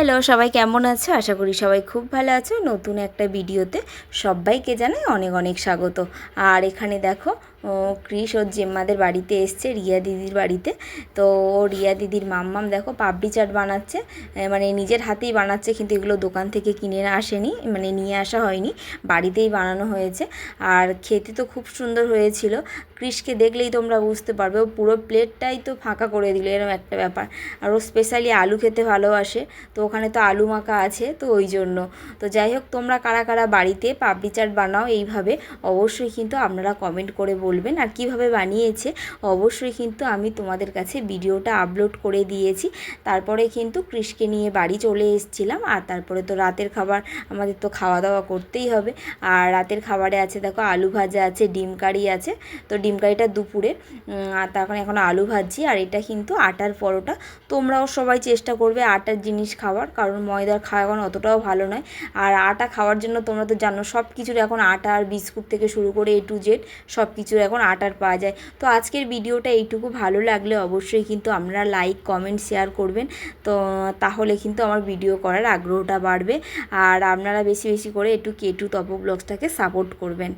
Hello, সবাই কেমন আছো? আশা করি সবাই খুব ভালো আছো। নতুন একটা ভিডিওতে সবাইকে জানাই অনেক অনেক স্বাগত। আর এখানে দেখো ক্রিস ওর জেম্মাদের বাড়িতে এসছে, রিয়া দিদির বাড়িতে। তো রিয়া দিদির মাম্মাম দেখো পাপড়ি চাট বানাচ্ছে, মানে নিজের হাতেই বানাচ্ছে, কিন্তু এগুলো দোকান থেকে কিনে আসেনি, মানে নিয়ে আসা হয়নি, বাড়িতেই বানানো হয়েছে। আর খেতে তো খুব সুন্দর হয়েছিল। ক্রিসকে দেখলেই তোমরা বুঝতে পারবে, ও পুরো প্লেটটাই তো ফাঁকা করে দিল, এরকম একটা ব্যাপার। আর ও স্পেশালি আলু খেতে ভালোবাসে, তো ওখানে তো আলু মাখা আছে, তো ওই জন্য। তো যাই হোক, তোমরা কারা কারা বাড়িতে পাপড়ি চাট বানাও এইভাবে, অবশ্যই কিন্তু আপনারা কমেন্ট করে বলবেন। আর কিভাবে বানিয়েছে অবশ্যই কিন্তু আমি তোমাদের কাছে ভিডিওটা আপলোড করে দিয়েছি। তারপরে কিন্তু ক্রিসকে নিয়ে বাড়ি চলে এসেছিলাম। আর তারপরে তো রাতের খাবার আমাদের তো খাওয়া দাওয়া করতেই হবে। আর রাতের খাবারে আছে দেখো আলু ভাজা আছে, ডিম কারি আছে। তো ডিম কারিটা দুপুরে, আর তখন এখন আলু ভাজি। আর এটা কিন্তু আটার পরোটা। তোমরাও সবাই চেষ্টা করবে আটার জিনিস খাওয়ার, কারণ ময়দার খাওয়া এখন অতটাও ভালো নয়। আর আটা খাওয়ার জন্য তোমরা তো জানো সব কিছুর এখন আটা, আর বিস্কুট থেকে শুরু করে A to Z সব কিছুর এখন আটার পাওয়া যায়। তো আজকের ভিডিওটা এইটুকু, ভালো লাগলে অবশ্যই কিন্তু আপনারা লাইক কমেন্ট শেয়ার করবেন। তো তাহলে কিন্তু আমার ভিডিও করার আগ্রহটা বাড়বে। আর আপনারা বেশি বেশি করে একটু কেটু তপো ব্লগসটাকে সাপোর্ট করবেন।